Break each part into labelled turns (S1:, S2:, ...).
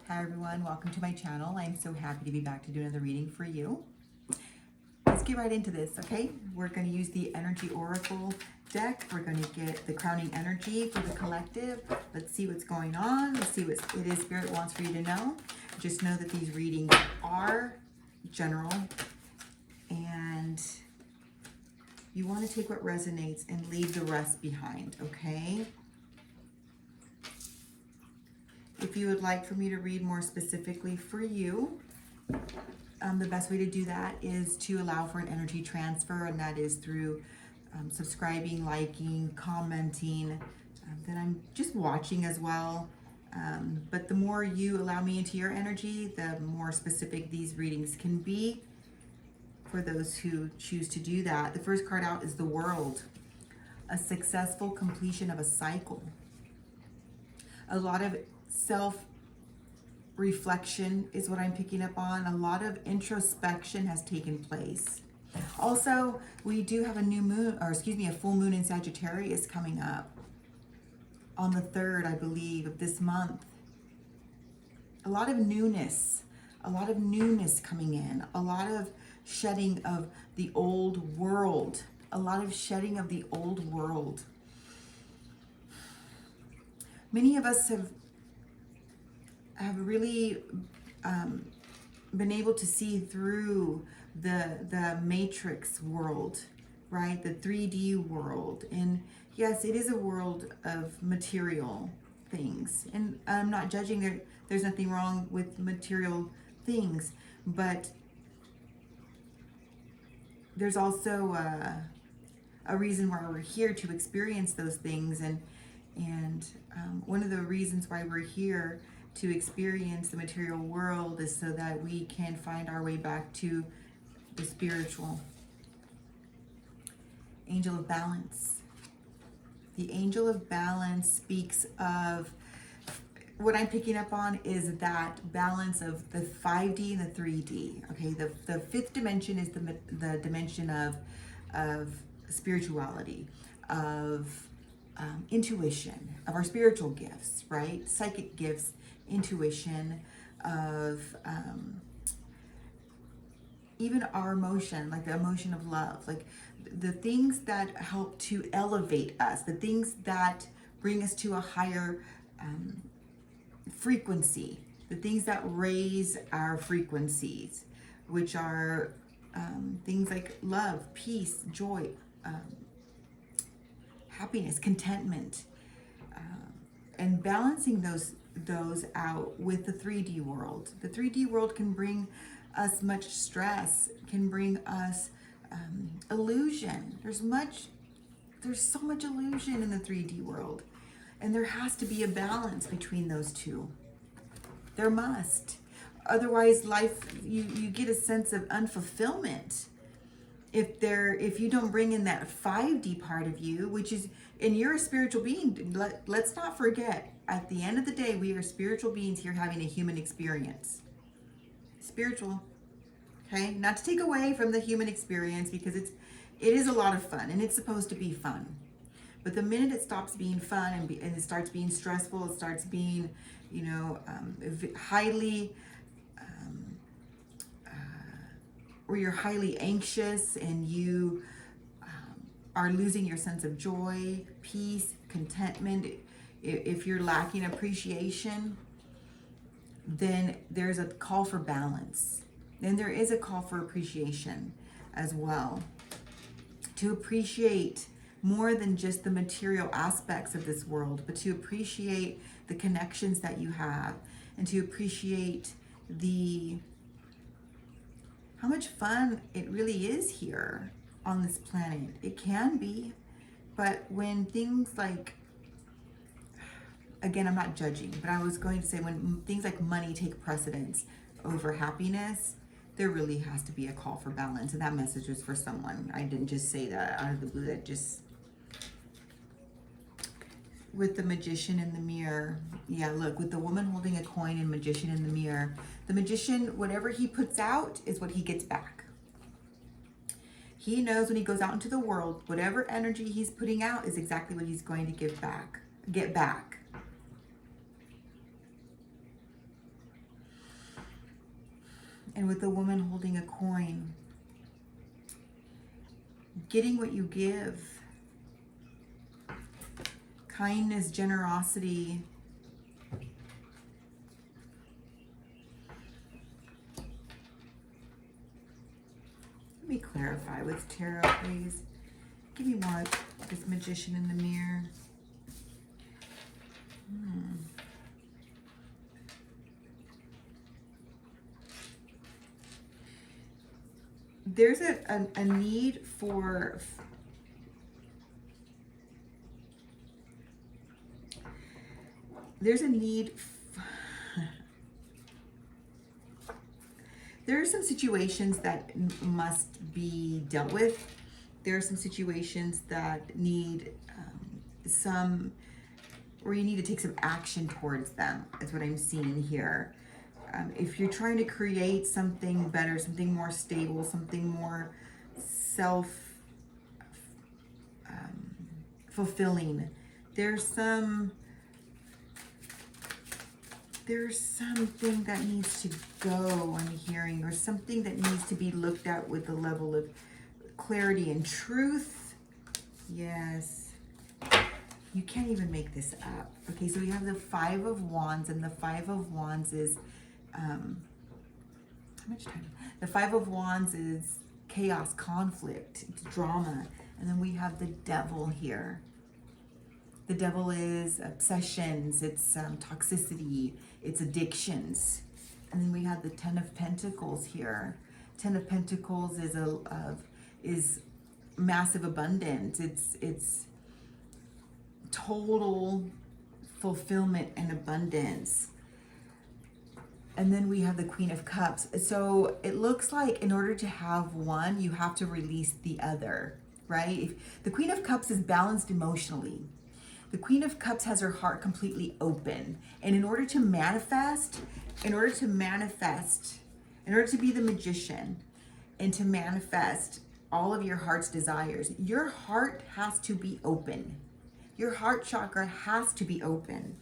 S1: Hi everyone, welcome to my channel. I'm so happy to be back to do another reading for you. Let's get right into this, okay? We're going to use the Energy Oracle deck. We're going to get the crowning energy for the collective. Let's see what's going on. Let's see what it is Spirit wants for you to know. Just know that these readings are general and you want to take what resonates and leave the rest behind, okay? If you would like for me to read more specifically for you, the best way to do that is to allow for an energy transfer, and that is through subscribing, liking, commenting, that I'm just watching as well. But the more you allow me into your energy, the more specific these readings can be for those who choose to do that. The first card out is the World, a successful completion of a cycle. A lot of self-reflection is what I'm picking up on. A lot of introspection has taken place. Also, we do have a new moon, or excuse me, a full moon in Sagittarius coming up on the 3rd, I believe, of this month. A lot of newness coming in. A lot of shedding of the old world. A lot of shedding of the old world. Many of us have really been able to see through the matrix world, right? The 3D world. And yes, it is a world of material things. And I'm not judging, there's nothing wrong with material things, but there's also a reason why we're here to experience those things. And one of the reasons why we're here to experience the material world is so that we can find our way back to the spiritual. Angel of Balance. The Angel of Balance speaks of, what I'm picking up on is that balance of the 5D and the 3D. Okay, the fifth dimension is the dimension of spirituality, of intuition, of our spiritual gifts, right? Psychic gifts, intuition, of even our emotion, like the emotion of love, like the things that help to elevate us, the things that bring us to a higher frequency, the things that raise our frequencies, which are things like love, peace, joy, happiness, contentment, and balancing those out with the 3D world. The 3D world can bring us much stress, can bring us illusion. There's so much illusion in the 3D world, and there has to be a balance between those two. There must. Otherwise, life, you get a sense of unfulfillment if you don't bring in that 5D part of you, which is, and you're a spiritual being. Let's not forget, at the end of the day, we are spiritual beings here having a human experience. Spiritual, okay? Not to take away from the human experience, because it is a lot of fun, and it's supposed to be fun. But the minute it stops being fun and it starts being stressful, it starts being, highly, where you're highly anxious and you are losing your sense of joy, peace, contentment, if you're lacking appreciation, then there's a call for balance. Then there is a call for appreciation as well. To appreciate more than just the material aspects of this world, but to appreciate the connections that you have, and to appreciate how much fun it really is here on this planet. It can be, but when things like, again, I'm not judging, but I was going to say, when things like money take precedence over happiness, there really has to be a call for balance. And that message was for someone. I didn't just say that out of the blue. That just, with the Magician in the mirror. Yeah, look, with the woman holding a coin and Magician in the mirror. The magician, whatever he puts out is what he gets back. He knows when he goes out into the world, whatever energy he's putting out is exactly what he's going to get back. And with the woman holding a coin, getting what you give. Kindness, generosity. Let me clarify with tarot, please. Give me more of this Magician in the mirror. There's a need for there are some situations that must be dealt with. There are some situations that need where you need to take some action towards them. That's what I'm seeing here. If you're trying to create something better, something more stable, something more fulfilling, there's something that needs to go, I'm hearing, or something that needs to be looked at with a level of clarity and truth. Yes. You can't even make this up. Okay, so we have the Five of Wands, and the Five of Wands is, how much time? The Five of Wands is chaos, conflict, it's drama. And then we have the Devil here. The Devil is obsessions, it's toxicity, it's addictions. And then we have the Ten of Pentacles here. Ten of Pentacles is massive abundance. It's total fulfillment and abundance. And then we have the Queen of Cups. So it looks like in order to have one, you have to release the other, right? If the Queen of Cups is balanced emotionally. The Queen of Cups has her heart completely open. And in order to manifest, in order to be the magician and to manifest all of your heart's desires, your heart has to be open. Your heart chakra has to be open.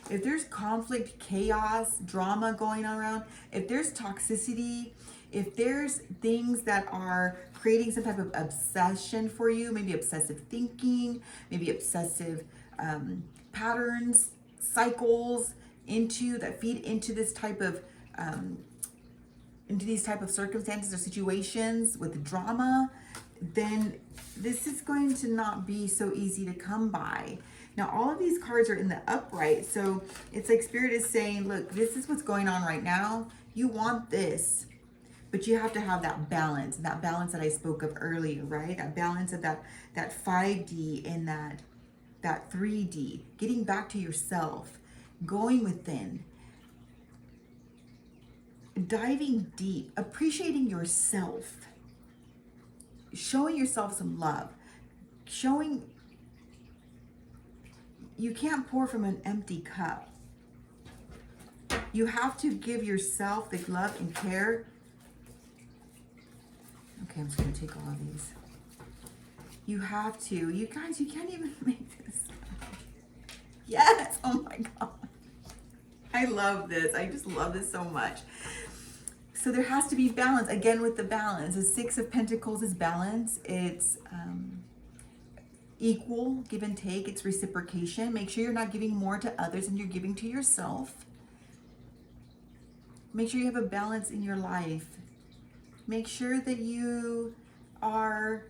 S1: If there's conflict, chaos, drama going on around, if there's toxicity, if there's things that are creating some type of obsession for you, maybe obsessive thinking, maybe obsessive patterns, cycles that feed into this type of into these type of circumstances or situations with drama, then this is going to not be so easy to come by. Now, all of these cards are in the upright, so it's like Spirit is saying, look, this is what's going on right now. You want this, but you have to have that balance that I spoke of earlier, right? That balance of that 5D and that 3D, getting back to yourself, going within, diving deep, appreciating yourself, showing yourself some love, you can't pour from an empty cup. You have to give yourself the love and care. Okay, I'm just gonna take all of these. You have to. You guys, you can't even make this up. Yes, oh my God. I love this. I just love this so much. So there has to be balance. Again, with the balance, the Six of Pentacles is balance. It's equal, give and take. It's reciprocation. Make sure you're not giving more to others than you're giving to yourself. Make sure you have a balance in your life. Make sure that you are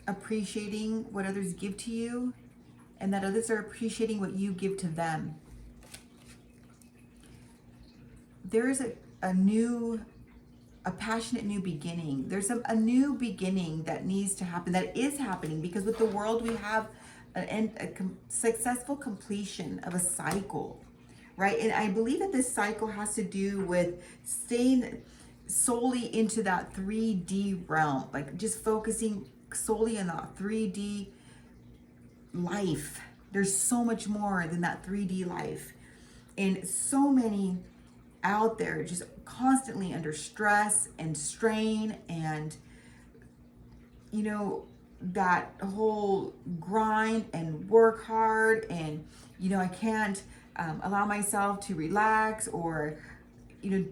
S1: appreciating what others give to you and that others are appreciating what you give to them. There is a passionate new beginning. There's a new beginning that needs to happen, that is happening, because with the world we have a successful completion of a cycle, right? And I believe that this cycle has to do with staying solely into that 3D realm, like just focusing solely on that 3D life. There's so much more than that 3D life, and so many out there just constantly under stress and strain, and you know, that whole grind and work hard, and you know, I can't allow myself to relax, or you know,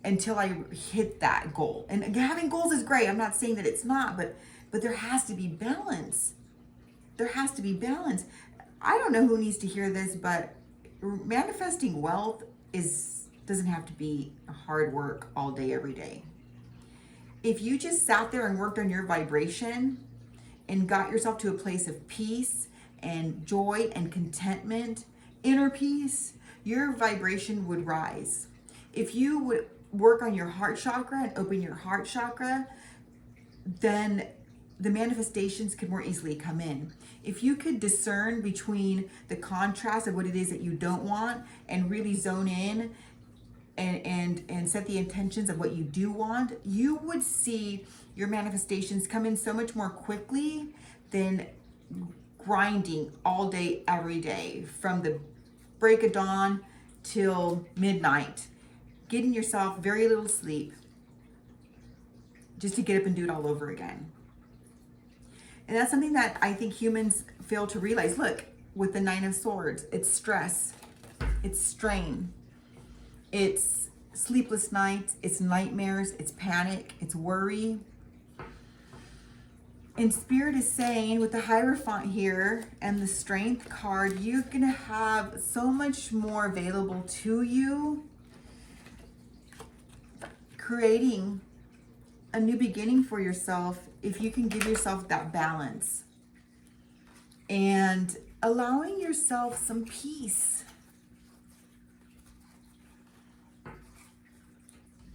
S1: until I hit that goal. And having goals is great. I'm not saying that it's not, but there has to be balance. There has to be balance. I don't know who needs to hear this, but manifesting wealth doesn't have to be hard work all day, every day. If you just sat there and worked on your vibration and got yourself to a place of peace and joy and contentment, inner peace, your vibration would rise. If you would work on your heart chakra and open your heart chakra, then the manifestations could more easily come in. If you could discern between the contrast of what it is that you don't want and really zone in and set the intentions of what you do want, you would see your manifestations come in so much more quickly than grinding all day, every day, from the break of dawn till midnight, getting yourself very little sleep just to get up and do it all over again. And that's something that I think humans fail to realize. Look, with the Nine of Swords, it's stress, it's strain, it's sleepless nights, it's nightmares, it's panic, it's worry. And Spirit is saying, with the Hierophant here and the Strength card, you're going to have so much more available to you, creating a new beginning for yourself if you can give yourself that balance and allowing yourself some peace.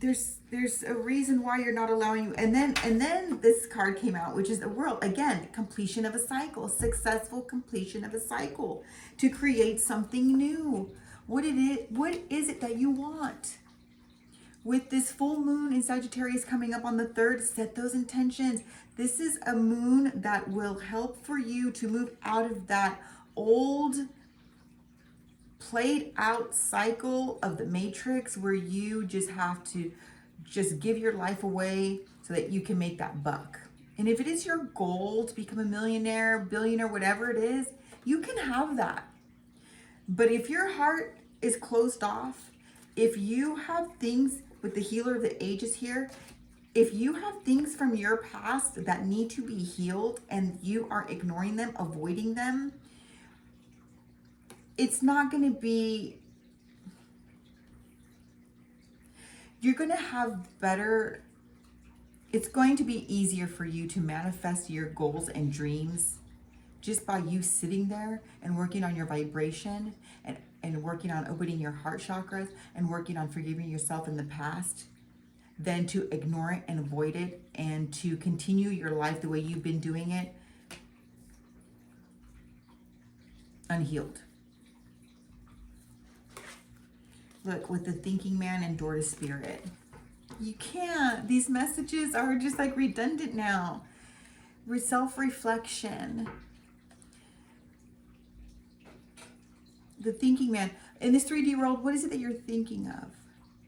S1: There's a reason why you're not allowing you. And then this card came out, which is the World. Again, completion of a cycle, successful completion of a cycle to create something new. What is it that you want? With this full moon in Sagittarius coming up on the 3rd, set those intentions. This is a moon that will help for you to move out of that old played out cycle of the matrix where you just have to just give your life away so that you can make that buck. And if it is your goal to become a millionaire, billionaire, whatever it is, you can have that. But if your heart is closed off, if you have things with the Healer of the Ages here, if you have things from your past that need to be healed and you are ignoring them, avoiding them, it's not going to be, you're going to have better, it's going to be easier for you to manifest your goals and dreams just by you sitting there and working on your vibration and working on opening your heart chakras and working on forgiving yourself in the past than to ignore it and avoid it and to continue your life the way you've been doing it unhealed. Look, with the Thinking Man and Door to Spirit, you can't. These messages are just like redundant now. Self-reflection. The Thinking Man. In this 3D world, what is it that you're thinking of?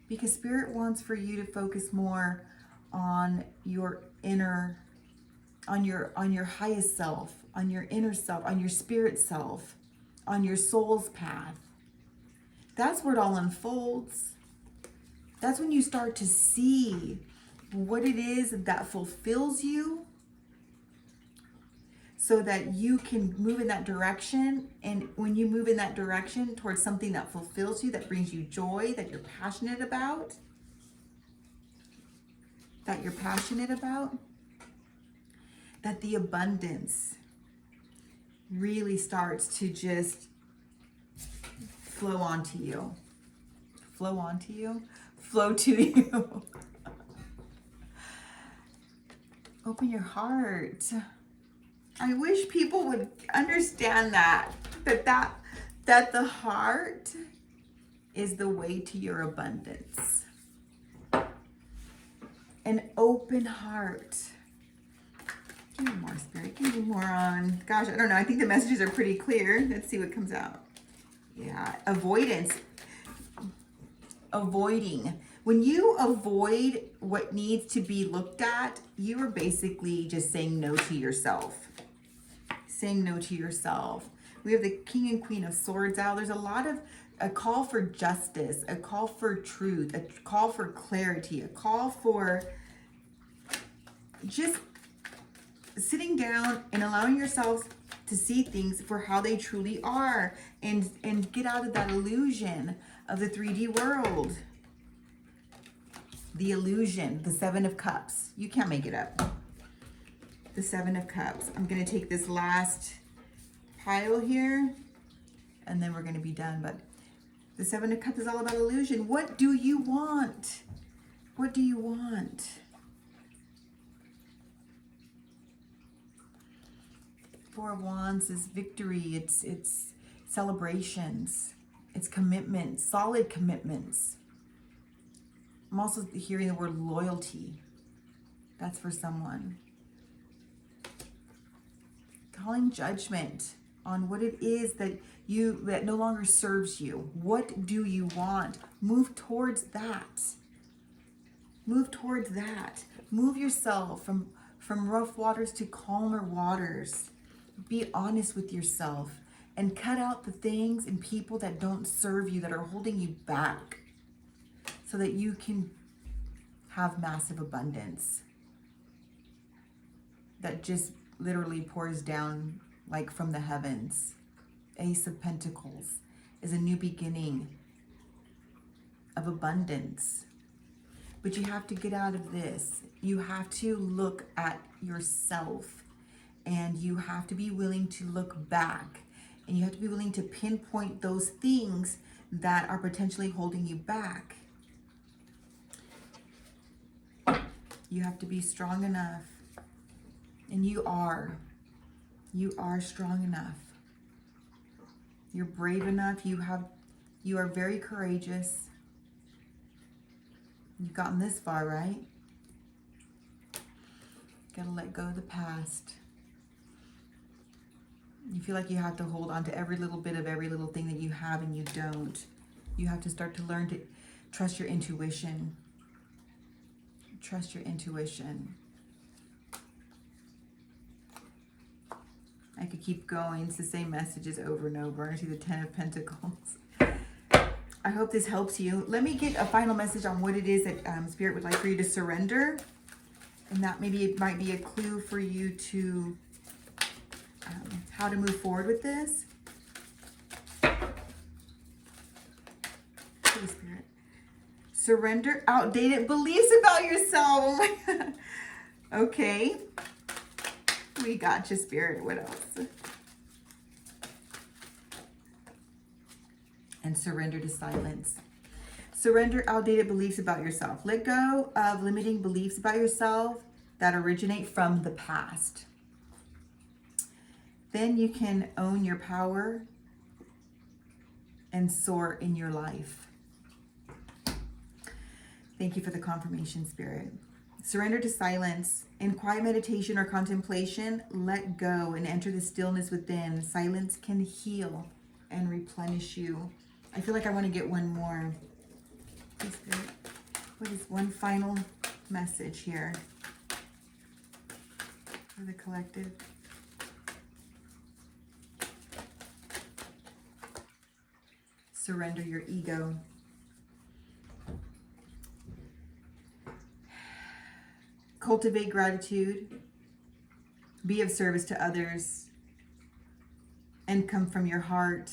S1: Because Spirit wants for you to focus more on your inner, on your highest self, on your inner self, on your spirit self, on your soul's path. That's where it all unfolds. That's when you start to see what it is that fulfills you so that you can move in that direction. And when you move in that direction towards something that fulfills you, that brings you joy, that you're passionate about, that the abundance really starts to just flow onto you. Flow to you. Open your heart. I wish people would understand that the heart is the way to your abundance. An open heart. Give me more, Spirit. Give me more on. Gosh, I don't know. I think the messages are pretty clear. Let's see what comes out. Yeah, avoidance. Avoiding. When you avoid what needs to be looked at, you are basically just saying no to yourself. Saying no to yourself. We have the King and Queen of Swords out. There's a lot of a call for justice, a call for truth, a call for clarity, a call for just sitting down and allowing yourselves to see things for how they truly are, and get out of that illusion of the 3D world. The illusion, the 7 of Cups. You can't make it up. The 7 of Cups. I'm going to take this last pile here, and then we're going to be done. But the 7 of Cups is all about illusion. What do you want? What do you want? Four of Wands is victory. It's celebrations. It's commitments, solid commitments. I'm also hearing the word loyalty. That's for someone. Calling judgment on what it is that no longer serves you. What do you want? Move towards that. Move towards that. Move yourself from rough waters to calmer waters. Be honest with yourself and cut out the things and people that don't serve you, that are holding you back, so that you can have massive abundance that just literally pours down like from the heavens. Ace of Pentacles is a new beginning of abundance. But you have to get out of this. You have to look at yourself, and you have to be willing to look back, and you have to be willing to pinpoint those things that are potentially holding you back. You have to be strong enough, and you are strong enough. You're brave enough. You are very courageous. You've gotten this far, right? Gotta let go of the past. You feel like you have to hold on to every little bit of every little thing that you have, and you don't. You have to start to learn to trust your intuition. Trust your intuition. I could keep going. It's the same messages over and over. I see the 10 of Pentacles. I hope this helps you. Let me get a final message on what it is that Spirit would like for you to surrender. And that maybe it might be a clue for you to how to move forward with this. Holy Spirit. Surrender outdated beliefs about yourself. Oh my God. Okay. We got you, Spirit. What else? And surrender to silence. Surrender outdated beliefs about yourself. Let go of limiting beliefs about yourself that originate from the past. Then you can own your power and soar in your life. Thank you for the confirmation, Spirit. Surrender to silence. In quiet meditation or contemplation, let go and enter the stillness within. Silence can heal and replenish you. I feel like I want to get one more. Please, Spirit, what is one final message here for the collective? Surrender your ego. Cultivate gratitude. Be of service to others. And come from your heart.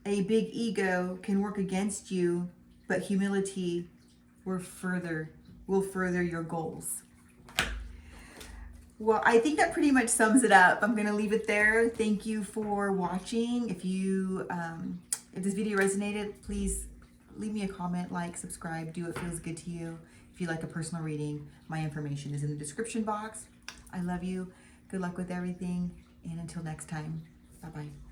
S1: A big ego can work against you, but humility will further your goals. Well, I think that pretty much sums it up. I'm going to leave it there. Thank you for watching. If this video resonated, please leave me a comment, like, subscribe, do what feels good to you. If you like a personal reading, my information is in the description box. I love you. Good luck with everything. And until next time, bye-bye.